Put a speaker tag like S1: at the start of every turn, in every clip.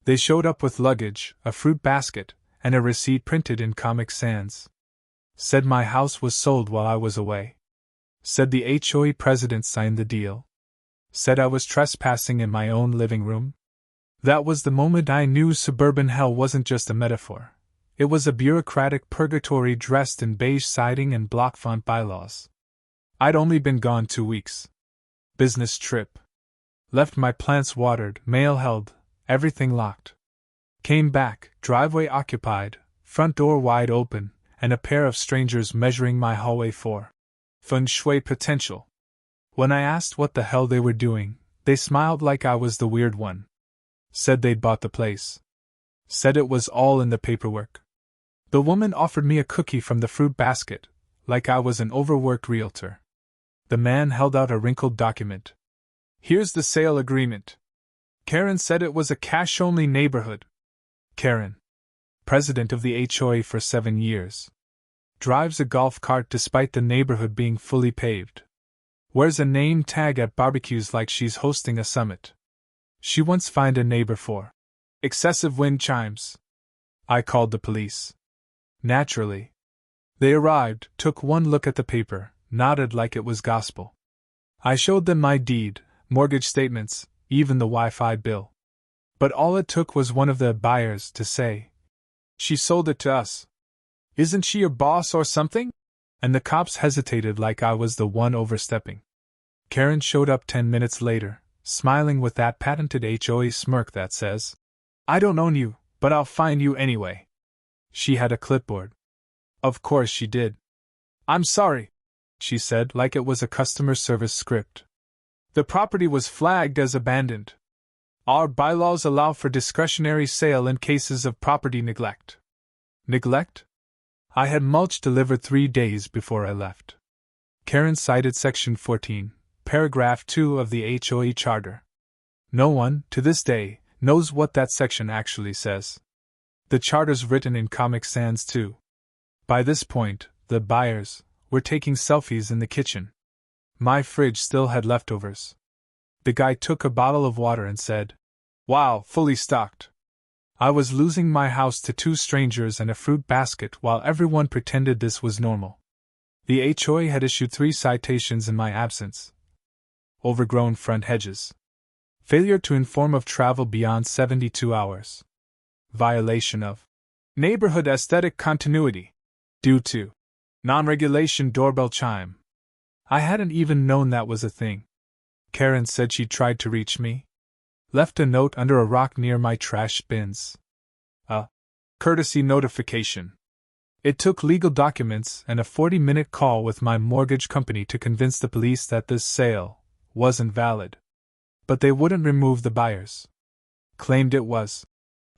S1: They showed up with luggage, a fruit basket, and a receipt printed in Comic Sans. Said my house was sold while I was away. Said the HOA president signed the deal. Said I was trespassing in my own living room. That was the moment I knew suburban hell wasn't just a metaphor. It was a bureaucratic purgatory dressed in beige siding and block font bylaws. I'd only been gone 2 weeks. Business trip. Left my plants watered, mail held, everything locked. Came back, driveway occupied, front door wide open, and a pair of strangers measuring my hallway for feng shui potential. When I asked what the hell they were doing, they smiled like I was the weird one. Said they'd bought the place. Said it was all in the paperwork. The woman offered me a cookie from the fruit basket, like I was an overworked realtor. The man held out a wrinkled document. Here's the sale agreement. Karen said it was a cash-only neighborhood. Karen, president of the HOA for 7 years. Drives a golf cart despite the neighborhood being fully paved. Wears a name tag at barbecues like she's hosting a summit. She once fined a neighbor for excessive wind chimes. I called the police. Naturally. They arrived, took one look at the paper, nodded like it was gospel. I showed them my deed, mortgage statements, even the Wi-Fi bill. But all it took was one of the buyers to say, "She sold it to us. Isn't she your boss or something?" And the cops hesitated like I was the one overstepping. Karen showed up 10 minutes later, smiling with that patented HOA smirk that says, "I don't own you, but I'll fine you anyway." She had a clipboard. Of course she did. "I'm sorry," she said like it was a customer service script. "The property was flagged as abandoned. Our bylaws allow for discretionary sale in cases of property neglect." Neglect? I had mulch delivered 3 days before I left. Karen cited Section 14, Paragraph 2 of the HOA Charter. No one, to this day, knows what that section actually says. The charter's written in Comic Sans too. By this point, the buyers were taking selfies in the kitchen. My fridge still had leftovers. The guy took a bottle of water and said, "Wow, fully stocked." I was losing my house to 2 strangers and a fruit basket while everyone pretended this was normal. The HOA had issued 3 citations in my absence. Overgrown front hedges. Failure to inform of travel beyond 72 hours. Violation of neighborhood aesthetic continuity. Due to non-regulation doorbell chime. I hadn't even known that was a thing. Karen said she tried to reach me. Left a note under a rock near my trash bins. A courtesy notification. It took legal documents and a 40-minute call with my mortgage company to convince the police that this sale wasn't valid. But they wouldn't remove the buyers. Claimed it was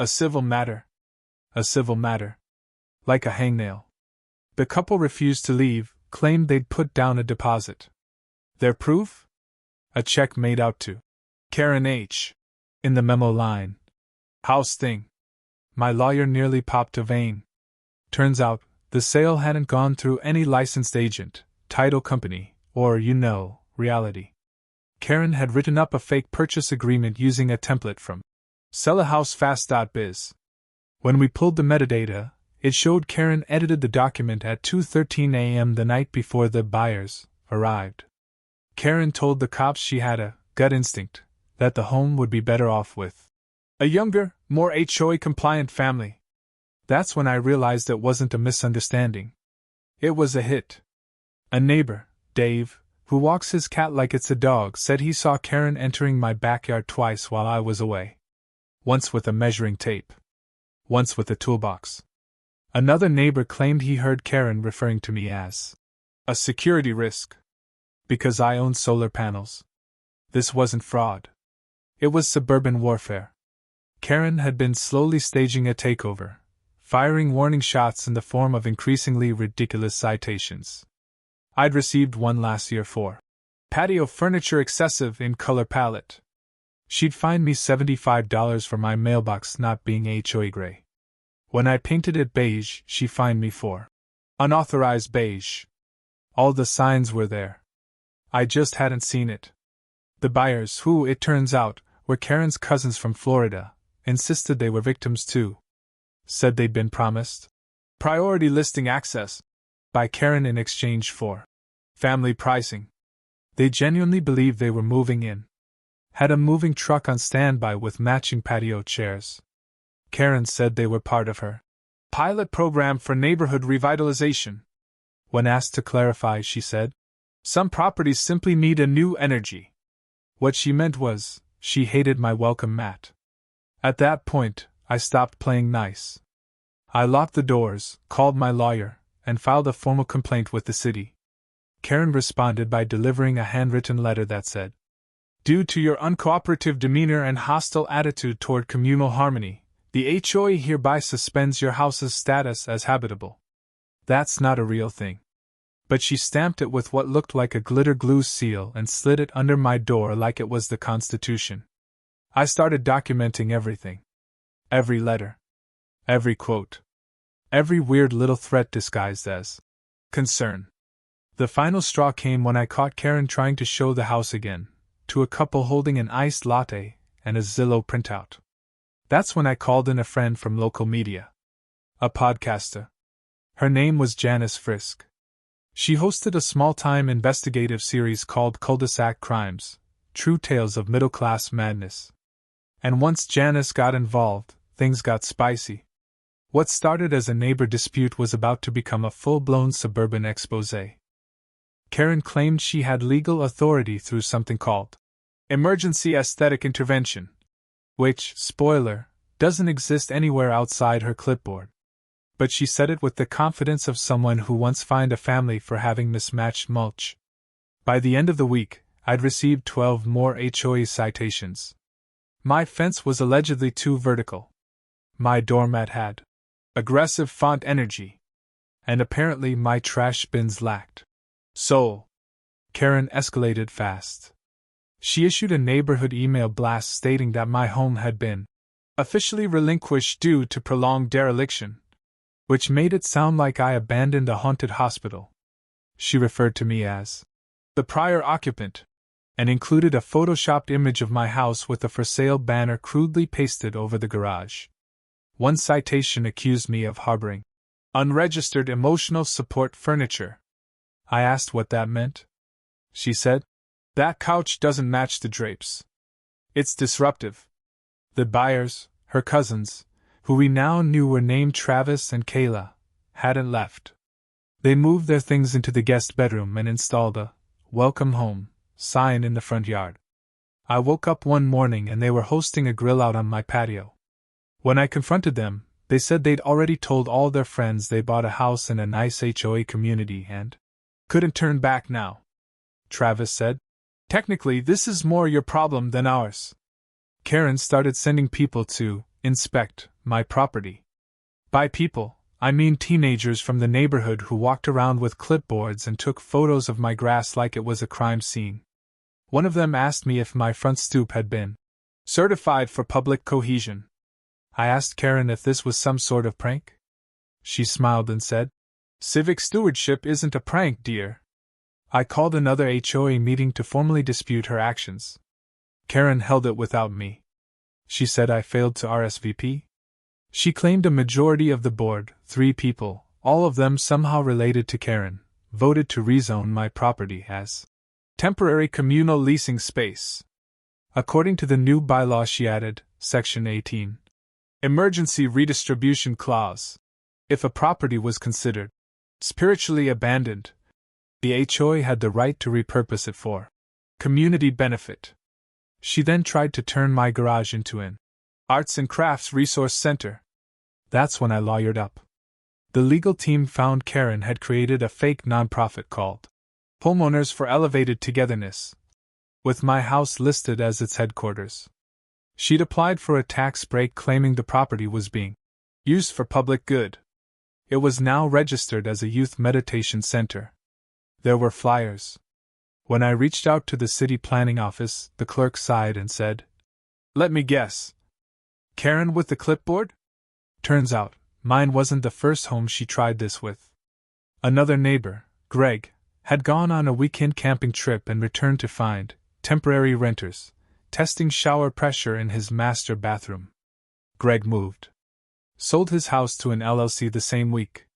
S1: a civil matter. A civil matter. Like a hangnail. The couple refused to leave, claimed they'd put down a deposit. Their proof? A check made out to Karen H. In the memo line. House thing. My lawyer nearly popped a vein. Turns out, the sale hadn't gone through any licensed agent, title company, or, reality. Karen had written up a fake purchase agreement using a template from sellahousefast.biz. When we pulled the metadata, it showed Karen edited the document at 2:13 a.m. the night before the buyers arrived. Karen told the cops she had a gut instinct that the home would be better off with a younger, more HOA-compliant family. That's when I realized it wasn't a misunderstanding. It was a hit. A neighbor, Dave, who walks his cat like it's a dog, said he saw Karen entering my backyard twice while I was away. Once with a measuring tape. Once with a toolbox. Another neighbor claimed he heard Karen referring to me as a security risk. Because I owned solar panels. This wasn't fraud. It was suburban warfare. Karen had been slowly staging a takeover, firing warning shots in the form of increasingly ridiculous citations. I'd received one last year for patio furniture excessive in color palette. She'd fined me $75 for my mailbox not being HOA gray. When I painted it beige, she fined me for unauthorized beige. All the signs were there. I just hadn't seen it. The buyers, who, it turns out, were Karen's cousins from Florida, insisted they were victims too. Said they'd been promised priority listing access by Karen in exchange for family pricing. They genuinely believed they were moving in. Had a moving truck on standby with matching patio chairs. Karen said they were part of her pilot program for neighborhood revitalization. When asked to clarify, she said, "Some properties simply need a new energy." What she meant was, she hated my welcome mat. At that point, I stopped playing nice. I locked the doors, called my lawyer, and filed a formal complaint with the city. Karen responded by delivering a handwritten letter that said, "Due to your uncooperative demeanor and hostile attitude toward communal harmony, the HOA hereby suspends your house's status as habitable." That's not a real thing. But she stamped it with what looked like a glitter glue seal and slid it under my door like it was the Constitution. I started documenting everything. Every letter. Every quote. Every weird little threat disguised as concern. The final straw came when I caught Karen trying to show the house again, to a couple holding an iced latte and a Zillow printout. That's when I called in a friend from local media. A podcaster. Her name was Janice Frisk. She hosted a small-time investigative series called Cul-de-sac Crimes, True Tales of Middle-Class Madness. And once Janice got involved, things got spicy. What started as a neighbor dispute was about to become a full-blown suburban exposé. Karen claimed she had legal authority through something called emergency aesthetic intervention, which, spoiler, doesn't exist anywhere outside her clipboard. But she said it with the confidence of someone who once fined a family for having mismatched mulch. By the end of the week, I'd received 12 more HOA citations. My fence was allegedly too vertical. My doormat had aggressive font energy. And apparently my trash bins lacked soul. Karen escalated fast. She issued a neighborhood email blast stating that my home had been officially relinquished due to prolonged dereliction, which made it sound like I abandoned a haunted hospital. She referred to me as the prior occupant, and included a photoshopped image of my house with a for sale banner crudely pasted over the garage. One citation accused me of harboring unregistered emotional support furniture. I asked what that meant. She said, "That couch doesn't match the drapes. It's disruptive." The buyers, her cousins, who we now knew were named Travis and Kayla, hadn't left. They moved their things into the guest bedroom and installed a "Welcome Home" sign in the front yard. I woke up one morning and they were hosting a grill out on my patio. When I confronted them, they said they'd already told all their friends they bought a house in a nice HOA community and couldn't turn back now. Travis said, "Technically, this is more your problem than ours." Karen started sending people to inspect my property. By people, I mean teenagers from the neighborhood who walked around with clipboards and took photos of my grass like it was a crime scene. One of them asked me if my front stoop had been certified for public cohesion. I asked Karen if this was some sort of prank. She smiled and said, "Civic stewardship isn't a prank, dear." I called another HOA meeting to formally dispute her actions. Karen held it without me. She said I failed to RSVP. She claimed a majority of the board, 3 people, all of them somehow related to Karen, voted to rezone my property as temporary communal leasing space. According to the new bylaw, she added, Section 18, Emergency Redistribution Clause. If a property was considered spiritually abandoned, the HOA had the right to repurpose it for community benefit. She then tried to turn my garage into an arts and crafts resource center. That's when I lawyered up. The legal team found Karen had created a fake nonprofit called Homeowners for Elevated Togetherness, with my house listed as its headquarters. She'd applied for a tax break claiming the property was being used for public good. It was now registered as a youth meditation center. There were flyers. When I reached out to the city planning office, the clerk sighed and said, "Let me guess. Karen with the clipboard?" Turns out, mine wasn't the first home she tried this with. Another neighbor, Greg, had gone on a weekend camping trip and returned to find temporary renters testing shower pressure in his master bathroom. Greg moved. Sold his house to an LLC the same week.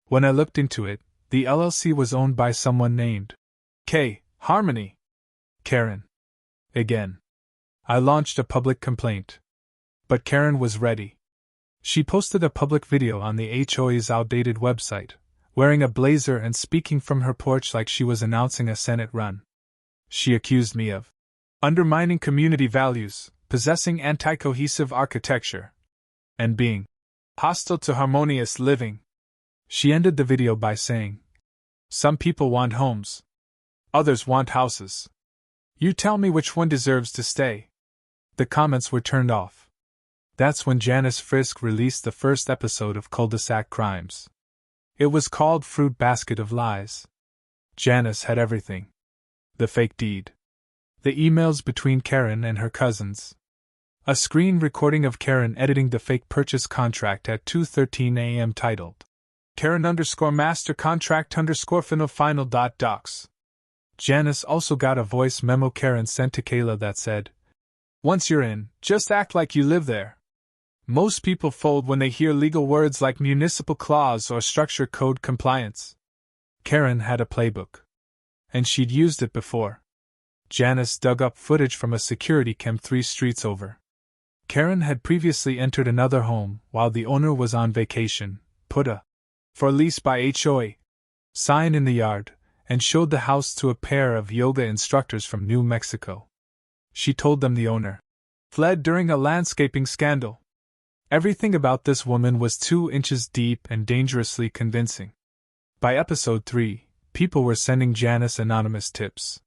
S1: When I looked into it, the LLC was owned by someone named K. Harmony. Karen. Again. I launched a public complaint. But Karen was ready. She posted a public video on the HOA's outdated website, wearing a blazer and speaking from her porch like she was announcing a Senate run. She accused me of undermining community values, possessing anti-cohesive architecture, and being hostile to harmonious living. She ended the video by saying, "Some people want homes. Others want houses. You tell me which one deserves to stay." The comments were turned off. That's when Janice Frisk released the first episode of Cul-de-sac Crimes. It was called Fruit Basket of Lies. Janice had everything. The fake deed. The emails between Karen and her cousins. A screen recording of Karen editing the fake purchase contract at 2:13 a.m. titled, Karen_master contract_final.docs. Janice also got a voice memo Karen sent to Kayla that said, "Once you're in, just act like you live there. Most people fold when they hear legal words like municipal clause or structure code compliance." Karen had a playbook. And she'd used it before. Janice dug up footage from a security cam 3 streets over. Karen had previously entered another home while the owner was on vacation, put a "for lease by HOA" sign in the yard, and showed the house to a pair of yoga instructors from New Mexico. She told them the owner fled during a landscaping scandal. Everything about this woman was 2 inches deep and dangerously convincing. By episode 3, people were sending Janice anonymous tips.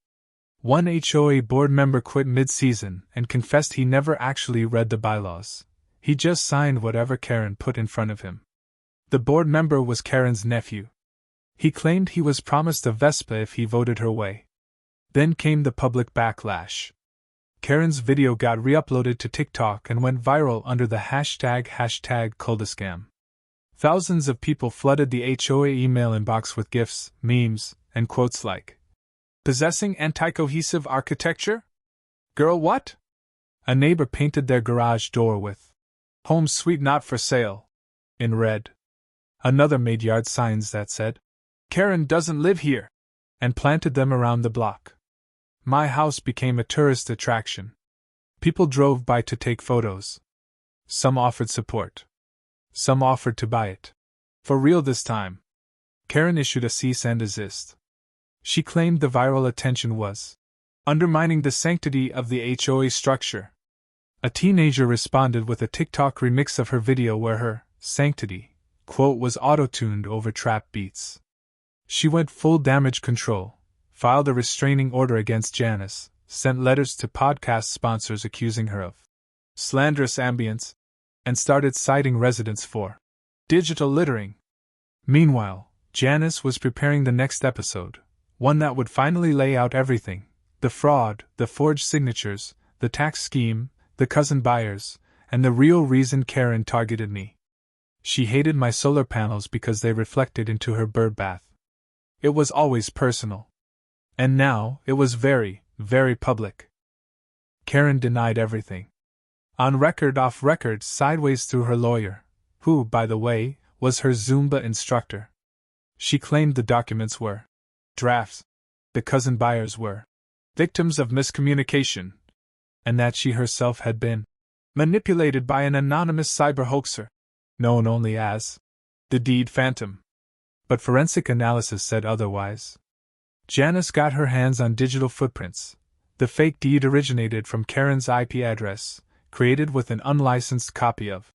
S1: One HOA board member quit mid-season and confessed he never actually read the bylaws. He just signed whatever Karen put in front of him. The board member was Karen's nephew. He claimed he was promised a Vespa if he voted her way. Then came the public backlash. Karen's video got re-uploaded to TikTok and went viral under the hashtag #Culdescam. Thousands of people flooded the HOA email inbox with GIFs, memes, and quotes like, "Possessing anti-cohesive architecture? Girl, what?" A neighbor painted their garage door with "Home Sweet Not for Sale" in red. Another made yard signs that said, "Karen doesn't live here," and planted them around the block. My house became a tourist attraction. People drove by to take photos. Some offered support. Some offered to buy it. For real this time. Karen issued a cease and desist. She claimed the viral attention was undermining the sanctity of the HOA structure. A teenager responded with a TikTok remix of her video where her sanctity quote was auto-tuned over trap beats. She went full damage control, filed a restraining order against Janice, sent letters to podcast sponsors accusing her of slanderous ambience, and started citing residents for digital littering. Meanwhile, Janice was preparing the next episode, one that would finally lay out everything: the fraud, the forged signatures, the tax scheme, the cousin buyers, and the real reason Karen targeted me. She hated my solar panels because they reflected into her bird bath. It was always personal. And now, it was very, very public. Karen denied everything. On record, off record, sideways through her lawyer, who, by the way, was her Zumba instructor. She claimed the documents were drafts, the cousin buyers were victims of miscommunication, and that she herself had been manipulated by an anonymous cyber hoaxer, known only as the Deed Phantom. But forensic analysis said otherwise. Janice got her hands on digital footprints. The fake deed originated from Karen's IP address, created with an unlicensed copy of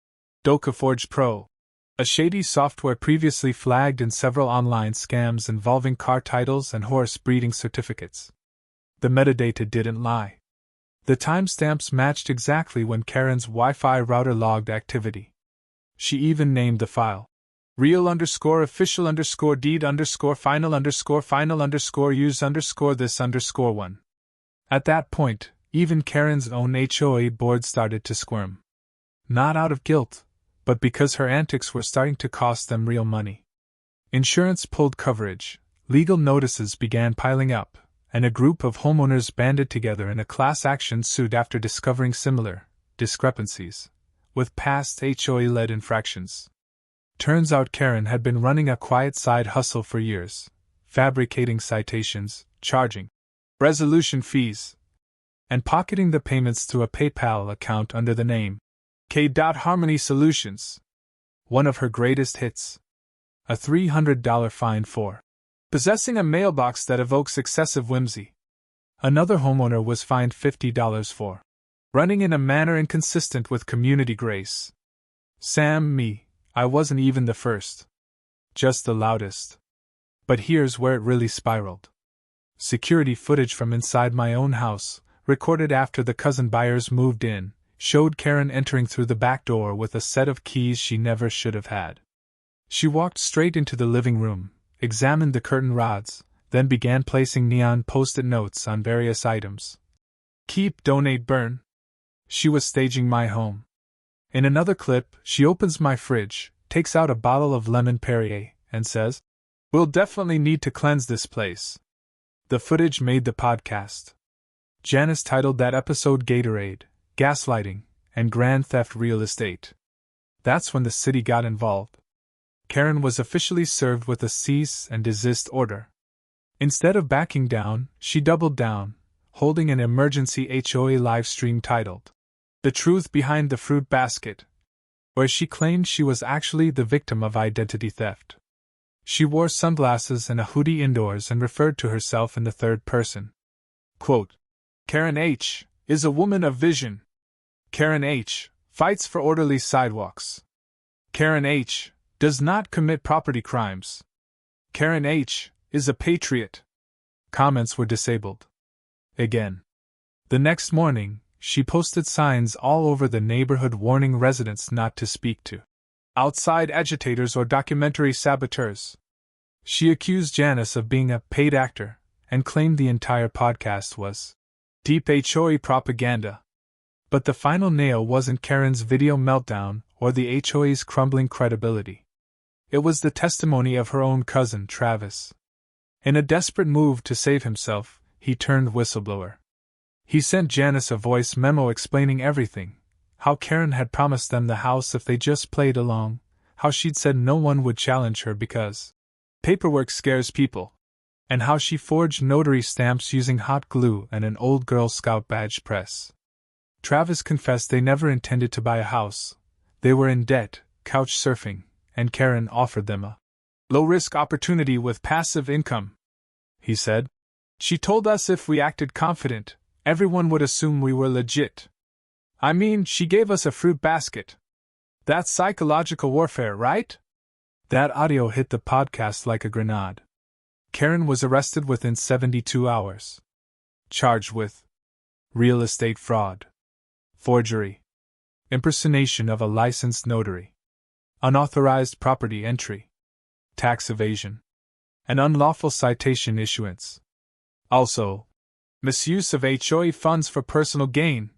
S1: DocaForge Pro, a shady software previously flagged in several online scams involving car titles and horse breeding certificates. The metadata didn't lie. The timestamps matched exactly when Karen's Wi-Fi router logged activity. She even named the file real_official_deed_final_final_use_this_one. At that point, even Karen's own HOA board started to squirm. Not out of guilt, but because her antics were starting to cost them real money. Insurance pulled coverage, legal notices began piling up, and a group of homeowners banded together in a class action suit after discovering similar discrepancies with past HOA-led infractions. Turns out Karen had been running a quiet side hustle for years, fabricating citations, charging resolution fees, and pocketing the payments through a PayPal account under the name K.Harmony Solutions. One of her greatest hits. A $300 fine for possessing a mailbox that evokes excessive whimsy. Another homeowner was fined $50 for running in a manner inconsistent with community grace. I wasn't even the first. Just the loudest. But here's where it really spiraled. Security footage from inside my own house, recorded after the cousin buyers moved in, showed Karen entering through the back door with a set of keys she never should have had. She walked straight into the living room, examined the curtain rods, then began placing neon post-it notes on various items. Keep, donate, burn. She was staging my home. In another clip, she opens my fridge, takes out a bottle of lemon Perrier, and says, "We'll definitely need to cleanse this place." The footage made the podcast. Janice titled that episode Gatorade, Gaslighting, and Grand Theft Real Estate. That's when the city got involved. Karen was officially served with a cease and desist order. Instead of backing down, she doubled down, holding an emergency HOA live stream titled "The Truth Behind the Fruit Basket," where she claimed she was actually the victim of identity theft. She wore sunglasses and a hoodie indoors and referred to herself in the third person. Quote, "Karen H. is a woman of vision. Karen H. fights for orderly sidewalks. Karen H. does not commit property crimes. Karen H. is a patriot." Comments were disabled. Again. The next morning, she posted signs all over the neighborhood warning residents not to speak to outside agitators or documentary saboteurs. She accused Janice of being a paid actor and claimed the entire podcast was deep HOA propaganda. But the final nail wasn't Karen's video meltdown or the HOA's crumbling credibility. It was the testimony of her own cousin, Travis. In a desperate move to save himself, he turned whistleblower. He sent Janice a voice memo explaining everything: how Karen had promised them the house if they just played along, how she'd said no one would challenge her because paperwork scares people, and how she forged notary stamps using hot glue and an old Girl Scout badge press. Travis confessed they never intended to buy a house. They were in debt, couch surfing, and Karen offered them a low-risk opportunity with passive income. He said, "She told us if we acted confident, everyone would assume we were legit. I mean, she gave us a fruit basket. That's psychological warfare, right?" That audio hit the podcast like a grenade. Karen was arrested within 72 hours. Charged with real estate fraud, forgery, impersonation of a licensed notary, unauthorized property entry, tax evasion, and unlawful citation issuance. Also, misuse of HOA funds for personal gain,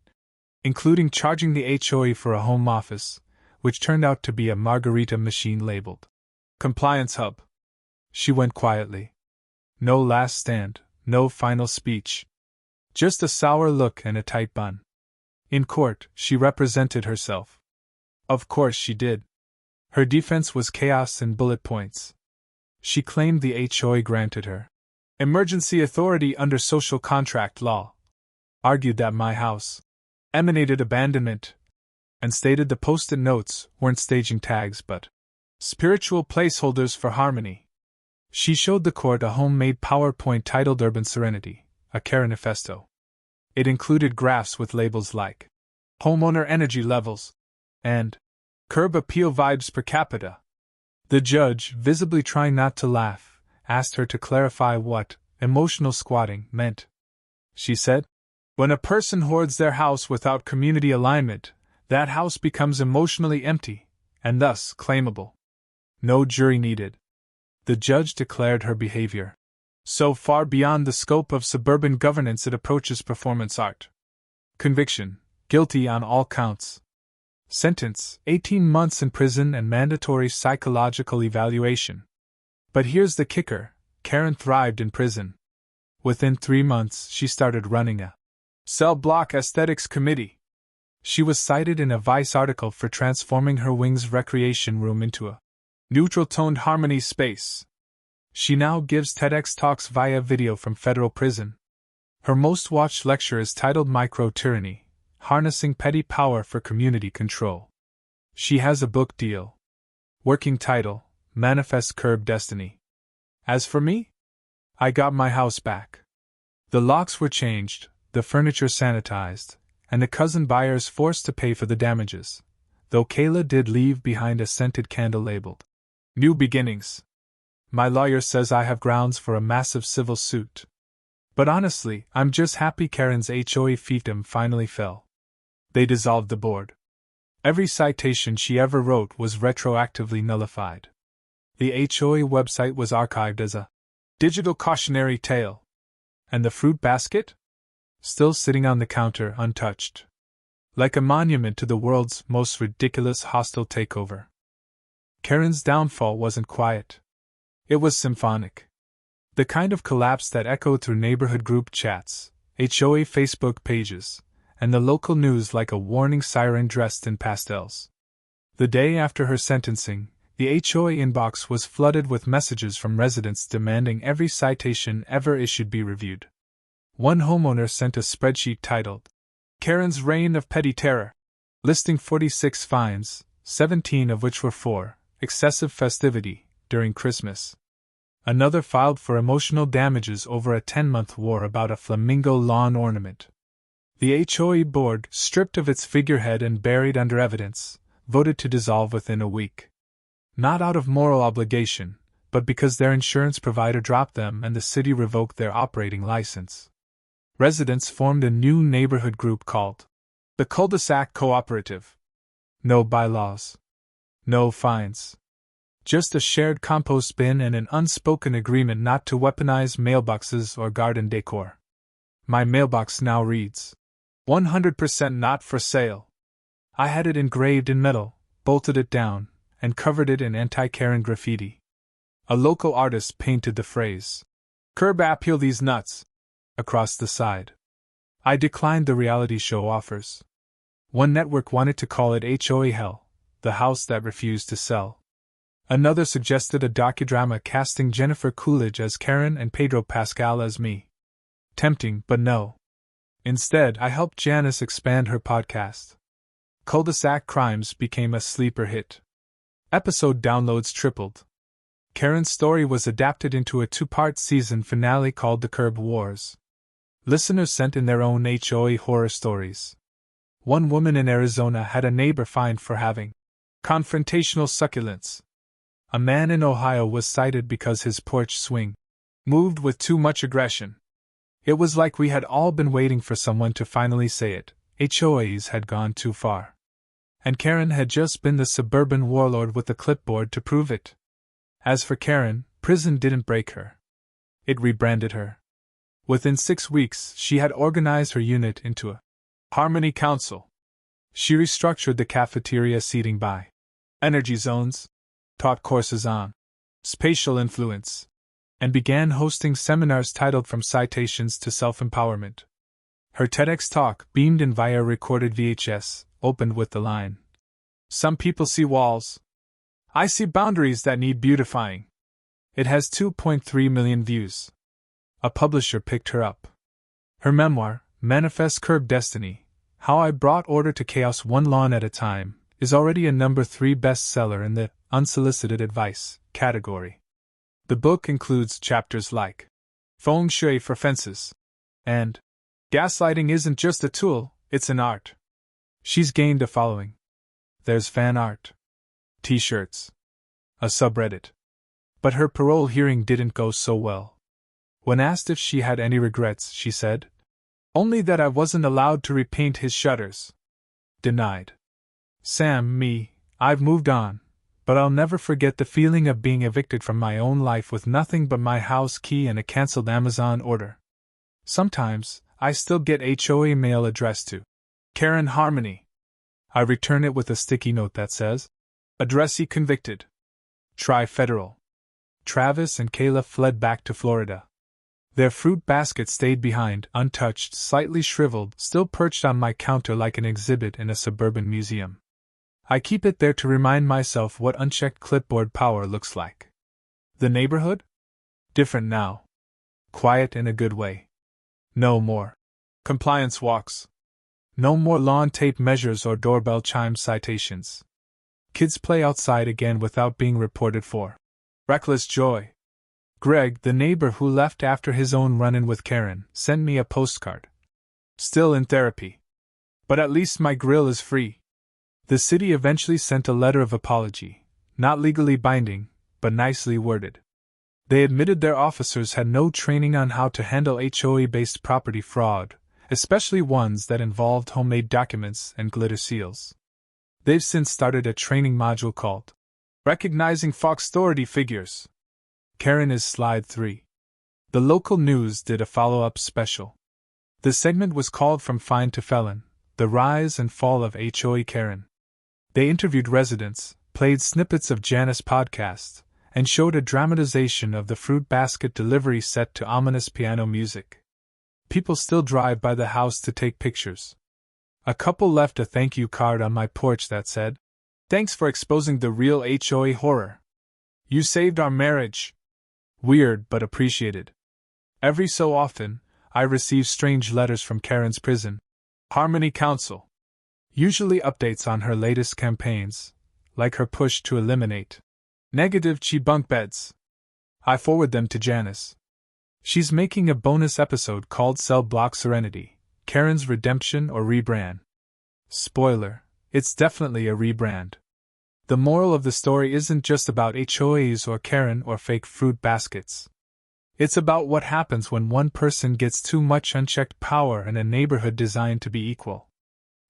S1: including charging the HOA for a home office, which turned out to be a margarita machine labeled Compliance Hub. She went quietly. No last stand, no final speech. Just a sour look and a tight bun. In court, she represented herself. Of course she did. Her defense was chaos and bullet points. She claimed the HOA granted her emergency authority under social contract law, argued that my house emanated abandonment, and stated the post-it notes weren't staging tags but spiritual placeholders for harmony. She showed the court a homemade PowerPoint titled Urban Serenity, a Karenifesto. It included graphs with labels like homeowner energy levels and curb appeal vibes per capita. The judge, visibly trying not to laugh, asked her to clarify what emotional squatting meant. She said, "When a person hoards their house without community alignment, that house becomes emotionally empty, and thus claimable. No jury needed." The judge declared her behavior so far beyond the scope of suburban governance it approaches performance art. Conviction: guilty on all counts. Sentence: 18 months in prison and mandatory psychological evaluation. But here's the kicker: Karen thrived in prison. Within 3 months, she started running a cell block aesthetics committee. She was cited in a Vice article for transforming her wing's recreation room into a neutral-toned harmony space. She now gives TEDx talks via video from federal prison. Her most watched lecture is titled Micro-Tyranny: Harnessing Petty Power for Community Control. She has a book deal. Working title: Manifest Curb Destiny. As for me, I got my house back. The locks were changed, the furniture sanitized, and the cousin buyers forced to pay for the damages, though Kayla did leave behind a scented candle labeled New Beginnings. My lawyer says I have grounds for a massive civil suit. But honestly, I'm just happy Karen's HOA fiefdom finally fell. They dissolved the board. Every citation she ever wrote was retroactively nullified. The HOA website was archived as a digital cautionary tale. And the fruit basket? Still sitting on the counter untouched. Like a monument to the world's most ridiculous hostile takeover. Karen's downfall wasn't quiet. It was symphonic. The kind of collapse that echoed through neighborhood group chats, HOA Facebook pages, and the local news like a warning siren dressed in pastels. The day after her sentencing, the HOA inbox was flooded with messages from residents demanding every citation ever issued be reviewed. One homeowner sent a spreadsheet titled, Karen's Reign of Petty Terror, listing 46 fines, 17 of which were for excessive festivity during Christmas. Another filed for emotional damages over a 10-month war about a flamingo lawn ornament. The HOA board, stripped of its figurehead and buried under evidence, voted to dissolve within a week. Not out of moral obligation, but because their insurance provider dropped them and the city revoked their operating license. Residents formed a new neighborhood group called the Cul-de-sac Cooperative. No bylaws. No fines. Just a shared compost bin and an unspoken agreement not to weaponize mailboxes or garden decor. My mailbox now reads, 100% not for sale. I had it engraved in metal, bolted it down, and covered it in anti-Karen graffiti. A local artist painted the phrase, "Curb appeal these nuts," across the side. I declined the reality show offers. One network wanted to call it HOA Hell, the house that refused to sell. Another suggested a docudrama casting Jennifer Coolidge as Karen and Pedro Pascal as me. Tempting, but no. Instead, I helped Janice expand her podcast. Cul-de-sac Crimes became a sleeper hit. Episode downloads tripled. Karen's story was adapted into a 2-part season finale called The Curb Wars. Listeners sent in their own HOA horror stories. One woman in Arizona had a neighbor fined for having confrontational succulents. A man in Ohio was cited because his porch swing moved with too much aggression. It was like we had all been waiting for someone to finally say it. HOAs had gone too far. And Karen had just been the suburban warlord with the clipboard to prove it. As for Karen, prison didn't break her. It rebranded her. Within 6 weeks, she had organized her unit into a Harmony Council. She restructured the cafeteria seating by energy zones, taught courses on spatial influence, and began hosting seminars titled From Citations to Self-Empowerment. Her TEDx talk, beamed in via recorded VHS, opened with the line, "Some people see walls. I see boundaries that need beautifying." It has 2.3 million views. A publisher picked her up. Her memoir, Manifest Curb Destiny: How I Brought Order to Chaos One Lawn at a Time, is already a number 3 bestseller in the unsolicited advice category. The book includes chapters like Feng Shui for Fences and Gaslighting Isn't Just a Tool, It's an Art. She's gained a following. There's fan art, t-shirts, a subreddit. But her parole hearing didn't go so well. When asked if she had any regrets, she said, "Only that I wasn't allowed to repaint his shutters." Denied. Sam, me, I've moved on, but I'll never forget the feeling of being evicted from my own life with nothing but my house key and a cancelled Amazon order. Sometimes, I still get HOA mail addressed to Karen Harmony. I return it with a sticky note that says, "Addressee convicted. Try federal." Travis and Kayla fled back to Florida. Their fruit basket stayed behind, untouched, slightly shriveled, still perched on my counter like an exhibit in a suburban museum. I keep it there to remind myself what unchecked clipboard power looks like. The neighborhood? Different now. Quiet in a good way. No more compliance walks. No more lawn tape measures or doorbell chime citations. Kids play outside again without being reported for. Reckless joy. Greg, the neighbor who left after his own run-in with Karen, sent me a postcard. Still in therapy. But at least my grill is free. The city eventually sent a letter of apology, not legally binding, but nicely worded. They admitted their officers had no training on how to handle HOA-based property fraud, especially ones that involved homemade documents and glitter seals. They've since started a training module called Recognizing Fox Authority Figures. Karen is slide 3. The local news did a follow-up special. The segment was called From Fine to Felon, The Rise and Fall of HOA Karen. They interviewed residents, played snippets of Janice' podcast, and showed a dramatization of the fruit basket delivery set to ominous piano music. People still drive by the house to take pictures. A couple left a thank you card on my porch that said, "Thanks for exposing the real HOA horror. You saved our marriage." Weird but appreciated. Every so often, I receive strange letters from Karen's prison, Harmony Council. Usually updates on her latest campaigns, like her push to eliminate negative chi bunk beds. I forward them to Janice. She's making a bonus episode called Cell Block Serenity, Karen's Redemption or Rebrand. Spoiler, it's definitely a rebrand. The moral of the story isn't just about HOAs or Karen or fake fruit baskets. It's about what happens when one person gets too much unchecked power in a neighborhood designed to be equal.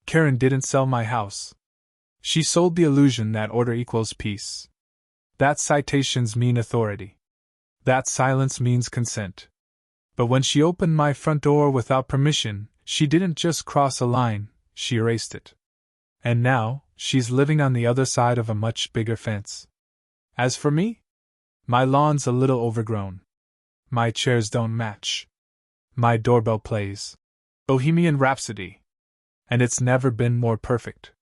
S1: Karen didn't sell my house. She sold the illusion that order equals peace. That citations mean authority. That silence means consent. But when she opened my front door without permission, she didn't just cross a line, she erased it. And now, she's living on the other side of a much bigger fence. As for me? My lawn's a little overgrown. My chairs don't match. My doorbell plays Bohemian Rhapsody. And it's never been more perfect.